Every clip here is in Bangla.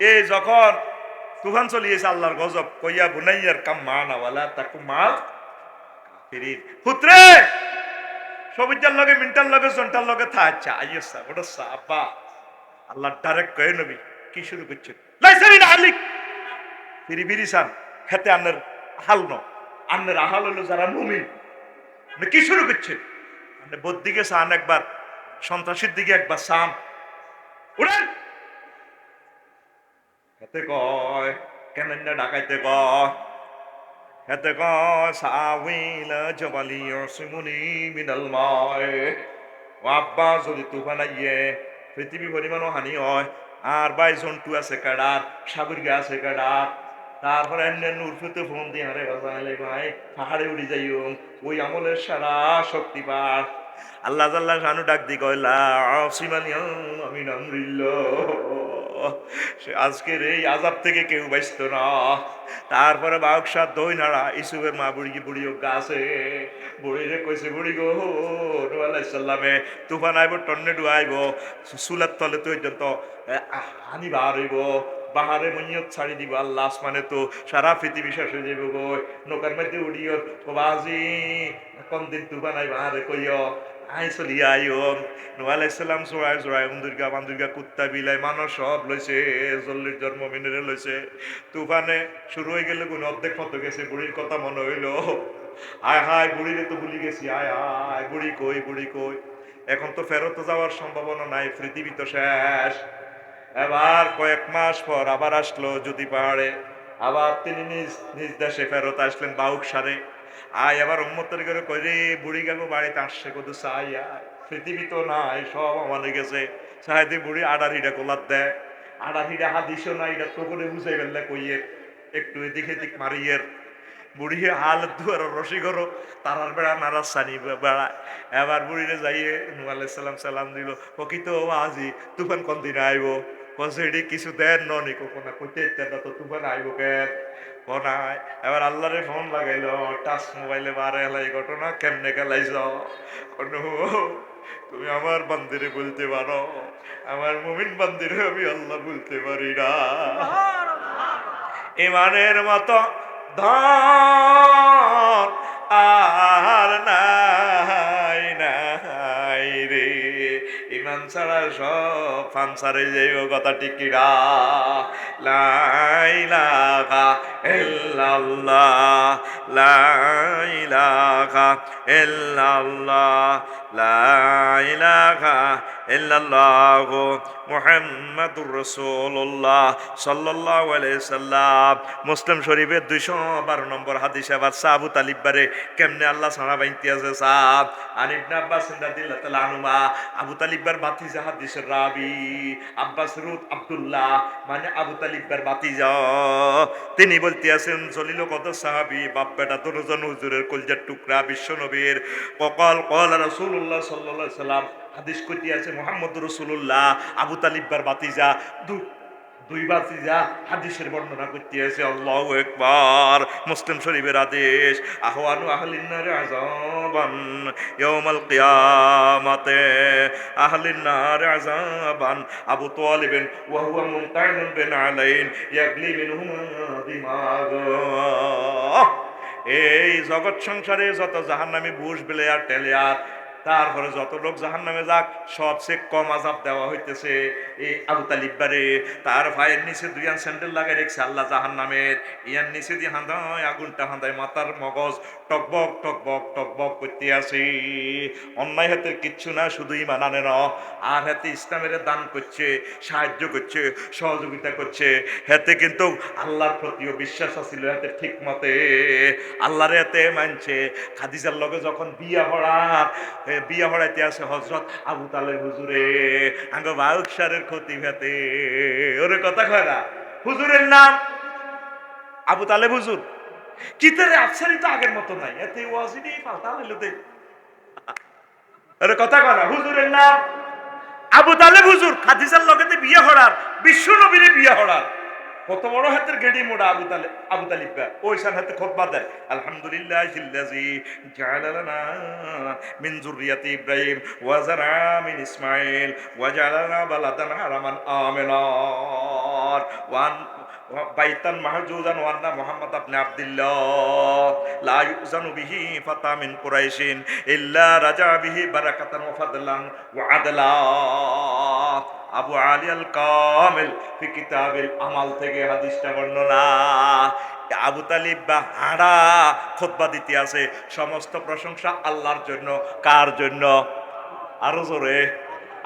এই যখন তুফান চলিয়েছে আল্লাহর গজব, কইয়া বুনাইয়ার কাম মানা ওয়ালা তাকু মাল কাফিরিন। পুত্রে সবিতার লগে মিন্টার লগে জন্টার লগে থাকছে আইসা ওটা সাবা আল্লাহ ডাইরেক্ট কয়ে নবী কি শুরু করছে লাইসা মিন আলিক ফিরি ফিরি সান খেতে আন্নের হাল ন আন্নের আহাল হলো যারা মুমিন। কি শুরু করছে বোধ দিকে সান একবার, সন্ত্রাসীর দিকে একবার সান উড়েন। হেতে কয় কেন না ডাকাইতে কয়, হেতে কয় সাউইলা জবালি ইয়াসিমুনি মিনাল মায়। ও আব্বা যদি তুফান আইয়ে পৃথিবী পরিমাণও হানি হয়, আর বাই জন্টু আছে কাডার, সাগর গা আছে কাডার, তারপরে নূরফুতে ফোন দিয়ে আরে বাজাইলে ভাই পাহাড়ে উড়ি যাইও, ওই আমলের সারা শক্তি পার। আল্লাহ জাল্লাহ শানু ডাক দি কইলা আসিমানি আমি সে আজকের এই আজাব থেকে কেউ বাঁচত না। তারপরে বাউকসার দই নাড়া ইসুফের মা বুড়ি বুড়িও গাছে বুড়িরে কইছে বুড়ি গো নূহ আলাইহিস সালামে তুফান আইব, টর্নেডো আইব, সুলার তলে তো পর্যন্ত হানি বার হইব, বাহারে মনিয়ত ছাড়ি দিব আল্লাহ, আসমানে তো সারা পৃথিবী শেষ হয়ে যাইব গো, নৌকার মধ্যে উড়িও বাজি কোন দিন তুফান আইব আরে কইও আই চলি আইও। নূহ আলাইহিস সালাম জোড়ায় জোড়ায় দুর্গা বান্দুর্গা কুত্তা বিলাই মানুষ সব লইছে, 40 জন মুমিনেরে লইছে। তুফানে শুরু হয়ে গেলে কোন অর্ধেক মতো গেছে, বুড়ির কথা মনে হইলো, আয় হায় বুড়িরে তো ভুলি গেছি, আয় হায় বুড়ি কই বুড়ি কই। এখন তো ফেরত যাওয়ার সম্ভাবনা নাই, পৃথিবী তো শেষ। এবার কয়েক মাস পর আবার আসলো যদি পাহাড়ে, আবার তিনি নিজ নিজ দেশে ফেরত আসলেন বাউক সারে। আয় আবার উম্মতের করে কইরে বুড়ি গাগো বাড়িতে আসছে কত চাই, আয় পৃথিবী তো নাই, সব আমাদের গেছে। সাহেদি বুড়ি আডারিটা কোলার দেয়, আডারিটা হাদিসও নাই, এটা তো করে বুঝাই ফেললে কইয়ে একটু এদিকে দিক মারিয়ের বুড়ি হাল দুয়ার রসি করো তারার বেড়া নারাজ সানি বেড়া। এবার বুড়িরে যাইয়ে নূহ আলাইহিস সালাম সালাম দিল, ও কি তো আজি তুফান কোন দিন আইব, কসেডি কিছু দেন ননি কোনা কইতে না তো তুফান আইব কেন কোনায়। এবার আল্লাহরে ফোন লাগাইলো, টাচ মোবাইলে বারে এলাই ঘটনা কেমনে গেলাইছ, তুমি আমার বান্দিরে বলতে পারো, আমার মুমিন বান্দিরে আমি আল্লাহ বলতে পারি না। ইমানের মতো ধন আর নাই নাই রে, ইমান ছাড়া সব ফানসারে যাইব, কথা ঠিক কিরা। লা ইলাহা ইল্লাল্লাহ লা ইলাহা ইল্লাল্লাহ লা ইলাহা ইল্লাল্লাহু মুহাম্মাদুর রাসূলুল্লাহ সাল্লাল্লাহু আলাইহি সাল্লাম। মুসলিম শরীফের 212 নম্বর হাদিস। আবার আবু তালিব বারে কেমনে আল্লাহ সারা বাইতে আছে সাহাব আর ইবনে আব্বাস রাদিয়াল্লাহু তাআলা আনহুমা, আবু তালিব বার ভাতিজা হাদিসের রাবি আব্বাস রুত আব্দুল্লাহ মানে আবু তালিব বার ভাতিজা, তিনি বলতে আছেন জলিল কত সাহাবী বাপ বেটা দুজন হুজুরের কলজার টুকরা বিশ্ব নবীর কল কল রাসূলুল্লাহ সাল্লাল্লাহু আলাইহি সাল্লাম হাদিস কইতে আছে মুহাম্মদুর রাসূলুল্লাহ আবু তালিব বার ভাতিজা দুই ভাতিজা হাদিসের বর্ণনা করতে আছে। আল্লাহু আকবার। মুসলিম শরীফের আদেশ আহওয়ানু আহলিন নার আযাবান ইয়াউমাল কিয়ামাতে আহলিন নার আযাবান আবু তালিব ওয়া হুয়া মুমতাহিনুন বিন আলাইন ইয়াগলি মিনহুমা দিমাগ। এই জগৎ সংসারে যত জাহান্নামী বুশ প্লেয়ার টেলিয়ার, তারপরে যত লোক জাহান্নামে যাক সবচেয়ে কম আযাব দেওয়া হইতেছে এই আবু তালিব বারে। তার ভাইয়ের নিচে দুইয়ান স্যান্ডেল লাগাই রেখেছে আল্লাহ জাহান্নামের, ইয়ার নিচে দিয়ে হাঁদায় আগুনটা হাঁদায়, মাথার মগজ টকবক টকবক টকবক করতে আসে। অন্যায় হাতের কিচ্ছু না, শুধু ঈমান আনে না, আর হাতে ইসলামের দান করছে, সাহায্য করছে, সহযোগিতা করছে, হাতে কিন্তু আল্লাহর প্রতিও বিশ্বাস আছিল, হাতে ঠিক মতে আল্লাহর হাতে মানছে। খাদিজার লগে যখন বিয়া হড়াইতে আছে হযরত আবু তালেব হুজুরে আঙ্গ বাউকসারের ক্ষতি ভেতে, ওরে কথা কয় না, হুজুরের নাম আবু তালেব হুজুর। কিতারে আফসারি তো আগের মতো নাই, এতে ওয়াজিনি পাল্টা হইলো দে, ওরে কথা কয় না, হুজুরের নাম আবু তালেব হুজুর। খাদিজার লগেতে বিয়া হড়ার, বিশ্ব নবীরে বিয়া হড়ার কত বড় হাতের গেড়ি মোড়া আবু তালিব ওই সান হাতে খুতবা দেয়, আলহামদুলিল্লাহিল্লাযী জাআলা লানা মিন যুররিয়াতি ইব্রাহিম ওয়া যারা মিন ইসমাঈল ওয়া জাআলানা বালাদান হারামান আমিনা। ওয়ান বাইতান মাহজুজান ওয়ান্না মুহাম্মদ ইবনে আব্দুল্লাহ লা ইউজানু বিহি ফাতা মিন কুরাইশিন ইল্লা রাজা বিহি বারাকাতান ওয়া ফাদলান ওয়া আদলা। আবু আলী আল কামিল ফি কিতাবিল আমাল থেকে হাদিসটা বর্ণনা। আবু তালিব বা হাড়া খুতবা দিতে আছে, সমস্ত প্রশংসা আল্লাহর জন্য। কার জন্য? আরো জোরে।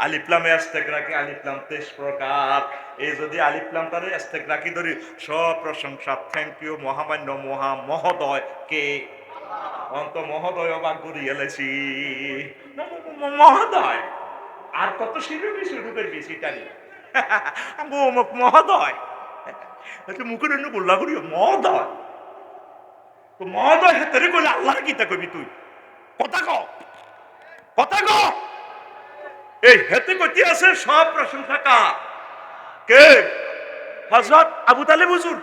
আলিফলামে আস্তেক রাখি, আলিফলাম 23 প্রকার। এই যদি আলিফলামটারে আস্তেক রাখি ধরি, সব প্রশংসা থ্যাংক ইউ মহামান্য মহোদয় কে? অন্ত মহোদয় অবাক করি এলেছি মহোদয়। আর কত শুরু করবি সেটারি মহোদয় মুখের জন্য বললা করি মহোদয়। তো মহোদয় হাতে করলে আল্লাহ গীতা কবি তুই কথা ক, কথা ক। এই হেতে কইতে আছে সব প্রশংসা কার? কে? হযরত আবু তালেব হুজুর।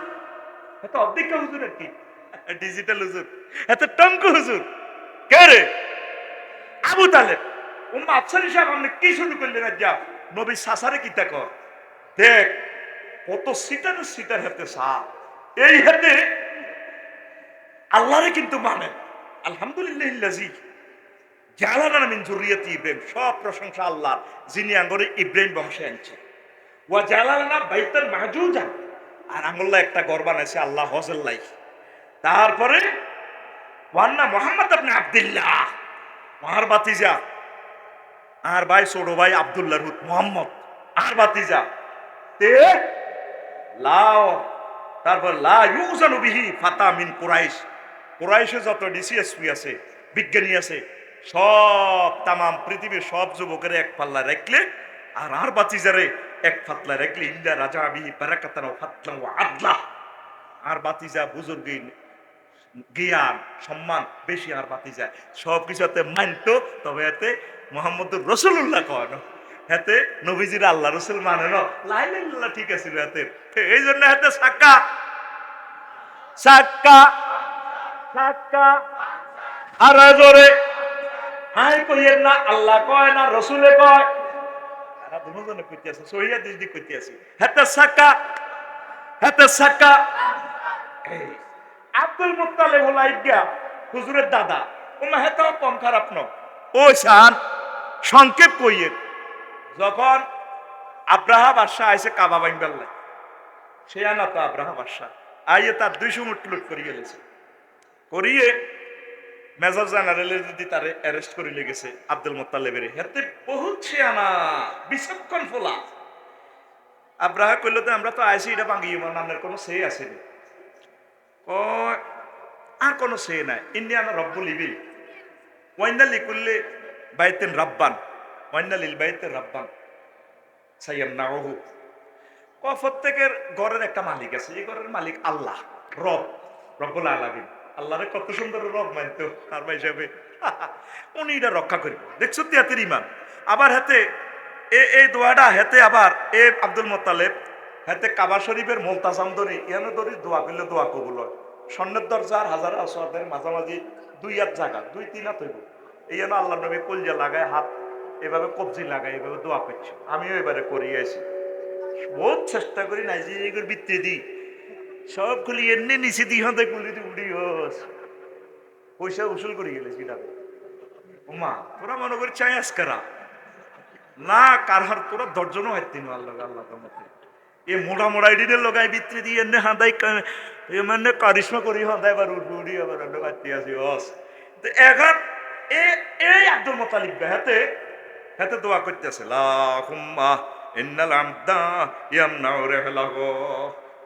এত অর্ধেক হুজুর আর কি, ডিজিটাল হুজুর, এত টঙ্কু হুজুর। কে রে? আবু তালেব। উম্মা আফসারি সাহেব আপনি কি শুরু করলেন? যা নবী সাসারে কিতা কর দেখ, কত সিটার সিটার হাতে সা। এই হাতে আল্লাহরে কিন্তু মানে। আলহামদুলিল্লাহিল্লাযী জালানা মিন যুররিয়াতি ইব্রাহিম। সব প্রশংসা আল্লাহ যিনি আঙ্গরে ইব্রাহিম বংশে আনছে। ওয়া জালানা বাইতান মাহজুজা, আর আঙ্গুল্লাহ একটা ঘর বানাইছে আল্লাহ হজল্লাই। তারপরে ওয়ান্না মুহাম্মদ ইবনে আব্দুল্লাহ, আর বাতিজা আর ভাই ছোট ভাই আব্দুল্লাহর মুহাম্মদ আর বাতিজা তে লাও। তারপর লা ইউজানু বিহি ফাতা মিন কুরাইশ। কুরাইশে যত ডিসিএসপি আছে, বিজ্ঞানী আছে, সব তামাম পৃথিবীর সব যুবকের এক পাল্লা রাখলে আর বাতিজারে এক পাতলা রাখলে ইল্লা রাজা বিহি বারাকাতান ওয়া ফাতলান ওয়া আদলা। আর বাতিজা বুজুর্গী জ্ঞান সম্মান বেশি আর বাতিজা সব কিছুতে মানতো। তবে এতে মুহাম্মদুর রাসূলুল্লাহ কয় হাতে নবীজির আল্লাহ রসুল মানে না, লা ইলাহা ইল্লাল্লাহ ঠিক আছে হাতে। এই জন্য হাতে সাক্কা সাক্কা সাক্কা আর জোরে আই কইয়ের না, আল্লাহ কয় না রসুলে কয়, তারা দুজনে কইতে আছে সহিয়া দিদি কইতে আছে হাতে সাক্কা হাতে সাক্কা। আব্দুল মুত্তালিব হলো ইগা হুজুরের দাদা। ওমা হেতাও কম খারাপ ন। ও শান সংক্ষেপ কইয়ের, যখন আব্রাহা বাদশাহ আইসে কাবা ভাঙবার লাই, সে আনা তো আব্রাহা বাদশাহ আইয়ে তার 200 মুঠ লুট করিয়ে গেছে। করিয়ে মেজর জেনারেলের যদি তারে অ্যারেস্ট করে লেগেছে আব্দুল মুত্তালিবের। হেতে বহুত সে আনা বিচক্ষণ ফোলা। আব্রাহা কইল তো আমরা তো আইসি এটা ভাঙিয়ে নামের কোনো সে আসেনি। ও আর কোনো সে নাই। ইন্ডিয়ানা রব্বুল ইবিল ওয়াইনা লিকুল্লি বাইতেন রাব্বান ওয়াইনা লিল বাইতেন রাব্বান সাইয়ামনাহু। প্রত্যেকের ঘরের একটা মালিক আছে, এই ঘরের মালিক আল্লাহ রব, রব্বুল আলামিন। আল্লাহরে কত সুন্দর রব মানতো আর হিসাবে উনি এটা রক্ষা করবে। দেখছো তিয়াতের ইমান। আবার হাতে এই দোয়াটা হাতে আবার এ আব্দুল মুত্তালিব হাতে কাবা শরীফের মুলতাজাম ধরি এখানে ধরি দোয়া করলে দোয়া কবুল হয়। স্বর্ণের দরজার হাজার আসওয়াদের মাঝামাঝি 2 হাত জায়গা 2-3 হাত হইব। এই জন্য আল্লাহ নবী কলজা লাগায় হাত এভাবে কবজি লাগায় এভাবে দোয়া করছে। আমিও এবারে করিয়েছি, বহুত চেষ্টা করি নাই যে এগুলো বৃত্তি দিই সবগুলি এমনি নিচে দিই হাতে গুলি উড়ি পয়সা উসুল করে গেলেছি না। ওমা তোরা মনে করি চাই আজকারা না কারহার তোরা দর্জনও হয় তিন আল্লাহ আল্লাহ তোমাকে এ মোড়া মোড়া এডিনের লোক বৃত্তি দিয়ে এমনি হাঁদাই মানে কারিশমা করি হাঁদাই আবার উড়ি আবার বাড়তি আসি হস। তো এখন এই আব্দুল মুত্তালিব হাতে হাতে দোয়া করতেছে লাহুম্মা ইন্নাল আমদা ইয়ামনাউ রাহলাহু।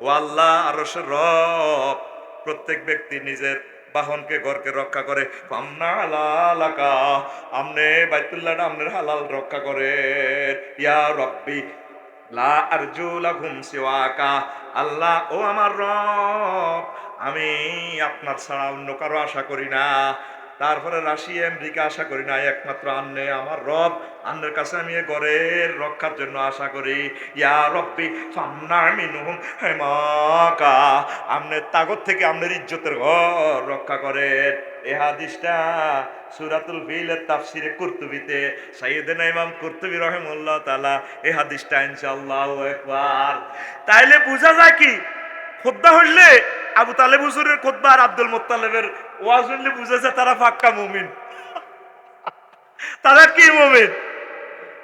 ও আল্লাহ আরশের রব, প্রত্যেক ব্যক্তি নিজের বাহনকে ঘরকে রক্ষা করে। ফামনা হালালাকা, আমনে বাইতুল্লাহটা আমনের হালাল রক্ষা করে। ইয়া রব্বি লা আরজু লাহুম সিওয়াকা, আল্লাহ ও আমার রব আমি আপনার ছাড়া অন্য কারো আশা করি না। তারপরে রাশিয়া আমেরিকা আশা করি না, একমাত্র আন্নে আমার রব আপনার কাছে আমি এ ঘরের রক্ষার জন্য আশা করি। ইয়া রব্বি ফামনা মিনহুম হেমাকা, আপনার তাগত থেকে আপনার ইজ্জতের ঘর রক্ষা করেন। এই হাদিসটা সূরাতুল ফিলের তাফসিরে কুরতুবিতে সাইয়েদনা ইমাম কুরতুবী রাহিমাহুল্লাহ তাআলা এই হাদিসটা ইনশাআল্লাহু আকবার। তাইলে বোঝা যায় কি, খুতবা হইলে আবু তালেব হুজুরের খুতবা আর আব্দুল মুত্তালিবের ওয়াজ হইলে বুঝা যায় তারা পাক্কা মুমিন। তারা কি মুমিন?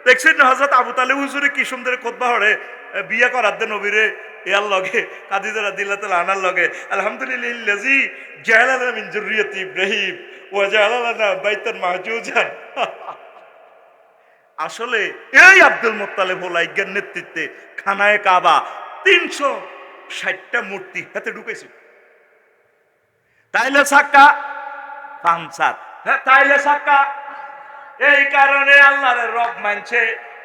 দেখছেন না হযরত আবু তালেব হুজুরে কি সুন্দর খুতবা হড়ে, বিয়া করার দে নবীরে ইয়ার লগে খাদিজা রাদিয়াল্লাহু তাআলা আনার লগে, আলহামদুলিল্লাহি জাআলানা মিন যুররিয়াতি ইব্রাহিম ওয়া জাআলানা বাইতান মাহজুজান। আসলে এই আব্দুল মুত্তালিব হোলাইগের নেতৃত্বে খানায়ে কাবা 360টা মূর্তি হাতে ঢুকেছে। তাইলে সাক্কা পাঞ্চার, হ্যাঁ তাইলে সাক্কা। এই কারণে আল্লাহরে রব মানছে,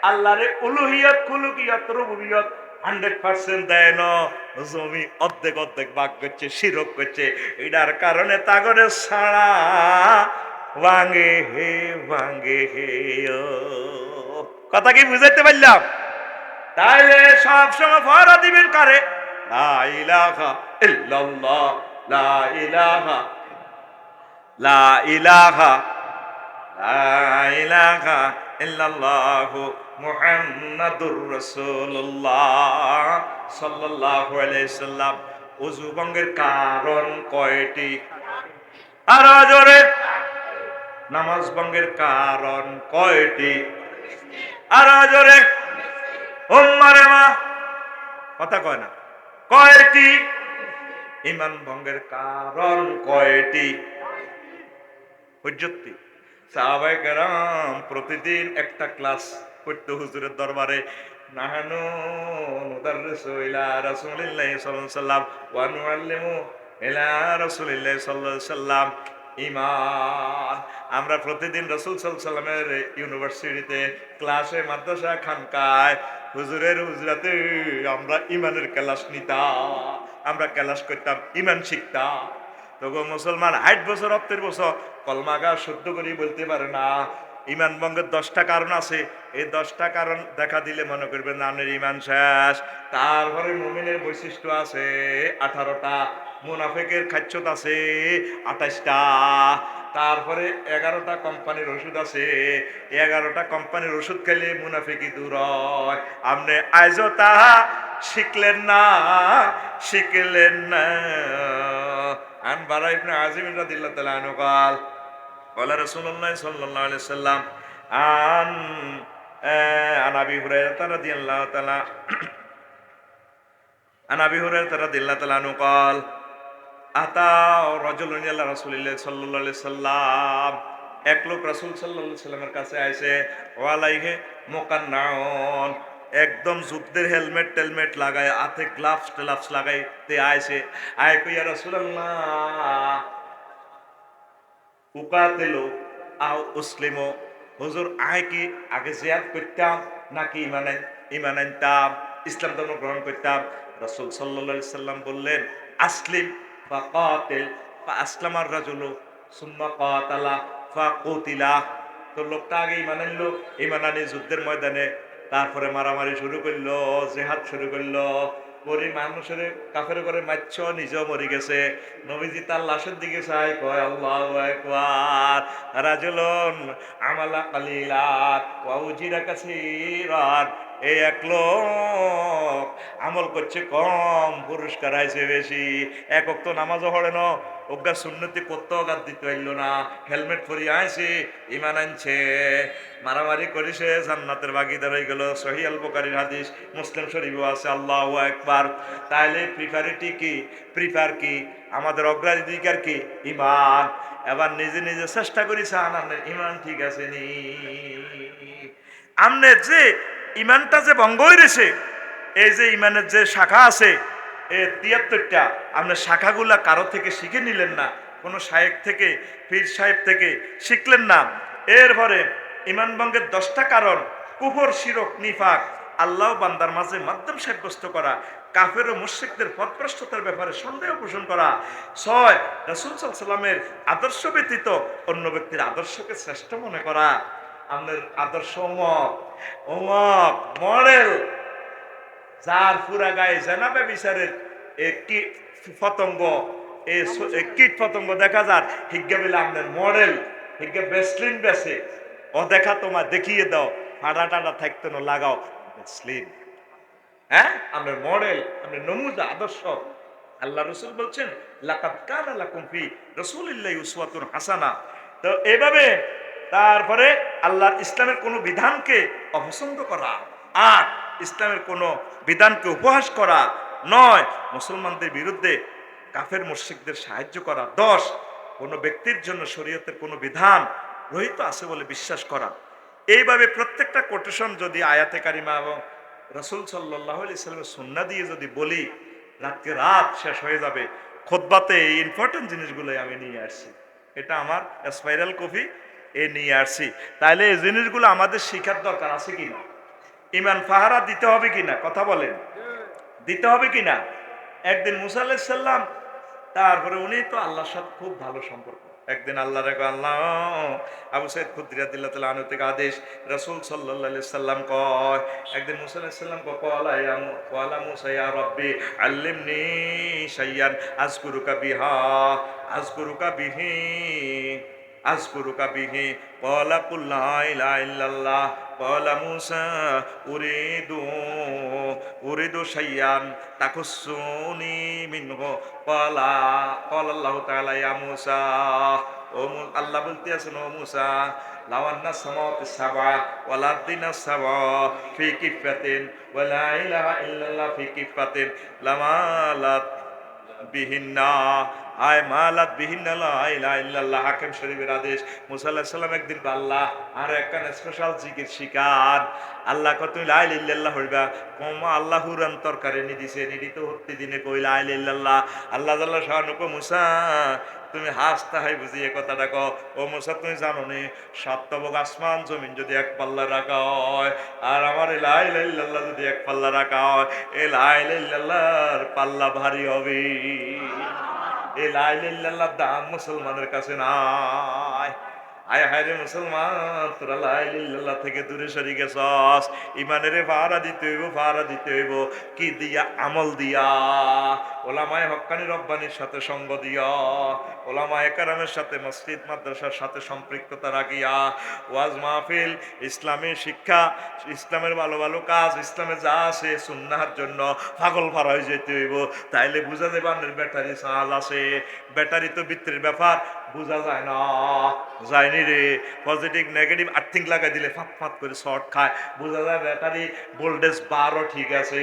আল্লাহরে উলুহিয়ত কুলুকিয়ত রুবুবিয়ত 100% দেয় না, জমি অর্ধেক অর্ধেক ভাগ করছে, শিরক করছে। এটার কারণে তাগরে সারা ভাঙে হে ভাঙে হে। কথা কি বুঝাইতে পারলাম? তাইলে সব সময় ফরা দিবেন কারে? লা ইলাহা ইল্লাল্লাহ, লা ইলাহা, লা ইলাহা, লা ইলাহা ইল্লাল্লাহু মুহাম্মাদুর রাসূলুল্লাহ সাল্লাল্লাহু আলাইহি সাল্লাম। ওযু ভঙ্গের কারণ কয়টি? আর জোরে। নামাজ ভঙ্গের কারণ কয়টি? আর জোরে। উম্মারে মা কথা কয় না, কয়টি? ঈমান ভঙ্গের কারণ কয়টি? হুজ্জতি। সাহাবায়ে কেরাম প্রতিদিন একটা ক্লাস পড়তো হুজুরের দরবারে। নাহানু নুদাররিসু ইলা রাসূলিল্লাহি সাল্লাল্লাহু আলাইহি সাল্লাম ওয়া নুআল্লিমু ইলা রাসূলিল্লাহি সাল্লাল্লাহু আলাইহি সাল্লাম ঈমান। আমরা প্রতিদিন রাসূল সাল্লাল্লাহু আলাইহি সাল্লামের ইউনিভার্সিটিতে, ক্লাসে, মাদ্রাসা, খানকায়, হুজুরের হুজরাতে আমরা ঈমানের ক্লাস নিতাম, আমরা ক্লাস করতাম, ঈমান শিখতাম। তখন মুসলমান 60 বছর 70 বছর কলমাগা শুদ্ধ করে বলতে পারে না। ঈমান ভঙ্গের 10টা কারণ আছে। এই 10টা কারণ দেখা দিলে মনে করবেন আপনার ঈমান শেষ। তারপরে মুমিনের বৈশিষ্ট্য আছে 18টা, মুনাফিকের খাচ্ছত আছে 28টা, তারপরে 11টা কোম্পানির ওষুধ আছে। 11টা কোম্পানির ওষুধ খেলে মুনাফিকি দূর হয়। আপনি আজও তাহা শিখলেন না, শিখলেন না। আন বারা ইবনে আযিম রাদিয়াল্লাহু তাআলা আনহু قال قال رسول الله صلى الله عليه وسلم عن ابي هريره رضي الله تعالى عن ابي هريره رضي الله تعالى عنه قال আতা রাজুলুন ইলা রাসূলিল্লাহ সাল্লাল্লাহু আলাইহি সাল্লাম, এক লোক রাসূল সাল্লাল্লাহু আলাইহি সাল্লামের কাছে আইছে, ওয়ালাইহি মুকান্নাউন, একদম যুদ্ধের হেলমেট টেলমেট লাগায়, হাতে গ্লাভস টেলাভস লাগাই তে আইছে। আয় কইয়া রাসূলুল্লাহ উকাতিলু আও উসলিমু, হুজুর আয় কি আগে জিহাদ করতাম নাকি ঈমান আনতাম, ইসলাম ধর্ম গ্রহণ করতাম? রাসূল সাল্লাল্লাহু আলাইহি সাল্লাম বললেন আসলিম ফাকাতিল ফাআসলামার রাজুলু সুম্মা কাতালা ফাকুতিলা। তো লোকটা আগে ঈমান আনলো, ঈমান আনি যুদ্ধের ময়দানে তারপরে মারামারি শুরু করলো, জিহাদ শুরু করলো। গরিব মানুষের কাফের করে মারছ, নিজেও মরে গেছে। নবীজি তার লাশের দিকে চাই, কয় আল্লাহু আকবার। রাজুলুন আমালা কালিলাত ওয়া উজিরা কাসীরান, এই এক লোক আমল করছে কম, পুরস্কার আইছে বেশি। এক ওয়াক্ত নামাজও পড়ে না, অজ্ঞা সুন্নতি করতেও গাদ দিতে হইল না, হেলমেট পরিয়ে আইছে, ঈমান আনছে, মারামারি করেছে, জান্নাতের ভাগীদার হয়ে গেল। সহিহ আল বুখারীর হাদিস, মুসলিম শরীফও আছে। আল্লাহু আকবার। তাইলে প্রিফারিটি কি? প্রিফার কি? আমাদের অগ্রাধিকার কি? ঈমান। এবার নিজে নিজে চেষ্টা করি চান আপনার ঈমান ঠিক আছে নি। আমনের যে ঈমানটা যে ভঙ্গ হয়েছে, এই যে ঈমানের যে শাখা আছে এই 73টা, আপনার শাখাগুলা কারো থেকে শিখে নিলেন না, কোনো শায়েখ থেকে, পীর সাহেব থেকে শিখলেন না। এরপরে ঈমান ভঙ্গের 10টা কারণ: কুফর, শিরক, নিফাক, আল্লাহ বান্দার মাঝে মাধ্যম সাব্যস্ত করা, কাফের ও মুশরিকদের পথভ্রষ্টতার ব্যাপারে সন্দেহ পোষণ করা, 6 রাসূল সাল্লাল্লাহু আলাইহি সাল্লামের আদর্শ ব্যতীত অন্য ব্যক্তির আদর্শকে শ্রেষ্ঠ মনে করা, আপনার আদর্শ অমক অমক মডেল, যার পুরা গায়ে জানাবে বিচারের একটি পতঙ্গ কীট পতঙ্গ দেখা যার হিজ্ঞা বলে আপনার মডেল হিজ্ঞা বেসলিন বেসে ও দেখা তোমার দেখিয়ে দাও, ফাটা টাটা থাকতো না লাগাও বেসলিন। হ্যাঁ, আপনার মডেল, আপনার নমুনা আদর্শ। আল্লাহ রসুল বলছেন লাকাদ কানা লাকুম ফি রাসূলিল্লাহি উসওয়াতুন হাসানা। তো এভাবে তারপরে আল্লাহর ইসলামের কোন বিধানকে অপছন্দ করা আর ইসলামের কোন বিধানকে উপহাস করা নয়, মুসলমানদের বিরুদ্ধে কাফের মুশরিকদের সাহায্য করা। 10, কোন ব্যক্তির জন্য শরীয়তের কোন বিধান রহিত আছে বলে বিশ্বাস করা। এইভাবে প্রত্যেকটা কোটেশন যদি আয়াতে কারিমা এবং রাসূল সাল্লাল্লাহু আলাইহি সাল্লামের সুন্নাহ দিয়ে যদি বলি, রাতকে রাত শেষ হয়ে যাবে। খুতবাতে এই ইম্পর্টেন্ট জিনিসগুলোই আমি নিয়ে আসছি, এটা আমার স্পাইরাল কপি নিয়ে আসছি। তাইলে এই জিনিসগুলো আমাদের শিখার দরকার আছে কিনা, ইমান পাহারা দিতে হবে কিনা, কথা বলেন, দিতে হবে কিনা। একদিন মুসা আলাইহিস সালাম, তারপরে উনি তো আল্লাহর সাথে খুব ভালো সম্পর্ক। একদিন আল্লাহ রেখে আল্লাহ আবু সাইদ খুদরি রাদিয়াল্লাহু তাআলা আনহু থেকে আদেশ, রাসূল সাল্লাল্লাহু আলাইহি সাল্লাম কয়, একদিন মুসা আলাইহিস সালাম কয়লা মুসা ইয়া রাব্বি আল্লিমনি শাইয়ান আযকুরুকা বিহা আযকুরুকা বিহি আযকুরুকা বিহি ক্বালা কুল লা ইলাহা ইল্লাল্লাহ ক্বালা মুসা উরিদু শাইয়ান তাকুসুনি মিনহু ক্বালা আল্লাহু তাআলা ইয়া মুসা, ও আল্লাহ বলতে আছেন ও মুসা, লাওয়ান্না সামাওয়াতি সাবআ ওয়াল আরদিনা সাবআ ফি কিফাতিন ওয়া লা ইলাহা ইল্লাল্লাহ ফি কিফাতিন লামালাত বিহিন্না আয় মালাত বিহিন্না লা ইলাহা ইল্লাল্লাহ। হাকিম শরীফের আদেশ। মুসা আলাইহিস সালাম একদিন আল্লাহ আর একখানে স্পেশাল জিকির শিকার। আল্লাহ কত লা ইলাহা ইল্লাল্লাহ হইবা কমা আল্লাহর তরকারি নি দিছে নিদিত হতে দিনে কই লা ইলাহা ইল্লাল্লাহ। আল্লাহ জাল্লা শানু কো মুসা তুমি হাসতে হাই বুঝি এ কথাটা কও। ও মুসা তুমি জানো নি সাতবক আসমান জমিন যদি এক পাল্লা রাখা হয় আর আমার লা ইলাহা ইল্লাল্লাহ যদি এক পাল্লা রাখা হয়, এই লা ইলাহা ইল্লাল্লাহর পাল্লা ভারী হবে। এই লা ইলাহা ইল্লাল্লাহর দাম মুসলমানের কাছে নাই। আয় হায় রে মুসলমান, তোরা লা ইলাহা ইল্লাল্লাহ থেকে দূরে সরে গেছস। ইমানের পাহারা দিতে হইব, পাহারা দিতে হইব কি দিয়া? আমল দিয়া, ওলামায়ে হক্কানি রব্বানির সাথে সঙ্গ দিয়া, ওলামায়ে কেরামের সাথে মসজিদ মাদ্রাসার সাথে সম্পৃক্ততা রাখিয়া, ওয়াজ মাহফিল, ইসলামী শিক্ষা, ইসলামের ভালো ভালো কাজ, ইসলামে যা আছে সুন্নাহর জন্য পাগল ফারা হয়ে যেতে হইব। তাইলে বুঝা যাবে আপনার ব্যাটারি চার্জ আছে। ব্যাটারি তো ভিতরের ব্যাপার, বোঝা যায় না, যায়নি রে। পজিটিভ নেগেটিভ আর্থিং লাগাই দিলে ফাঁত ফাঁত করে শর্ট খায়, বোঝা যায় ব্যাটারি ভোল্টেজ 12 ঠিক আছে,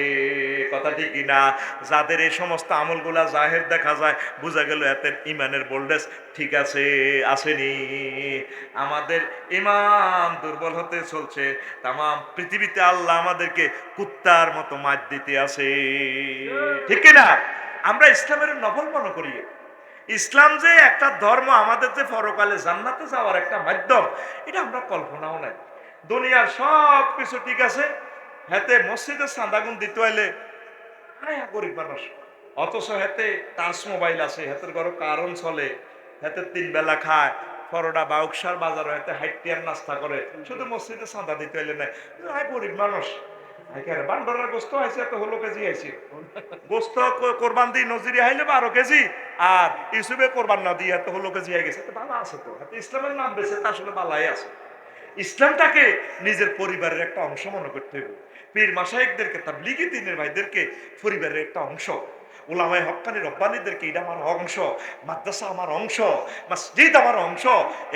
কথা ঠিক কিনা। যাদের এই সমস্ত আমলগুলা জাহের দেখা যায়, বোঝা গেল এত ইমানের ভোল্টেজ ঠিক আছে, আসেনি। আমাদের ইমান দুর্বল হতে চলছে। তামাম পৃথিবীতে আল্লাহ আমাদেরকে কুত্তার মতো মার দিতে আছে, ঠিক কিনা। আমরা ইসলামের নফল মনে করি। ইসলাম যে একটা ধর্ম, আমাদের যে পরকালে জান্নাতে যাওয়ার একটা মাধ্যম, এটা আমরা কল্পনাও নাই। দুনিয়ার সব কিছু ঠিক আছে, হাতে মসজিদের চাঁদাগুন দিতে হইলে গরিব মানুষ, অথচ হাতে টাচ মোবাইল আছে, হাতের ঘর কারণ চলে, হাতে 3 বেলা খায়, পরোটা বাউকসার বাজার হাতে হাইটিয়ার নাস্তা করে, শুধু মসজিদে চাঁদা দিতে হইলে নাই। গরিব মানুষ বান্ডরের গোস্ত আইছে এত হলো কেজি আইছে, গোস্ত কোরবান দিই নজিরি আইলে 12 কেজি, আর ইউসুফে কোরবান না দিয়ে এত হলো কেজি হয়ে গেছে। ভালো আছে তো, ইসলামের নাম বেছে তা আসলে ভালাই আছে। ইসলামটাকে নিজের পরিবারের একটা অংশ মনে করতে হবে। পীর মাশায়েখদেরকে, তাবলীগী দ্বীনের ভাইদেরকে পরিবারের একটা অংশ, ওলামায়ে হক্কানি রব্বানীদেরকে এটা আমার অংশ, মাদ্রাসা আমার অংশ, মসজিদ আমার অংশ।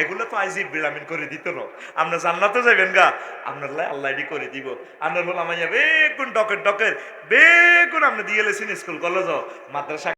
এগুলো তো আইজি বিরামিন করে দিত না। আপনি জান্নাতে যাবেন গা, আপনার আল্লাহ এডি করে দিব। আপনার ওলামাইয়া বেগুন ডকের বেগুন আপনি দিয়ে লেছেন স্কুল কলেজ মাদ্রাসা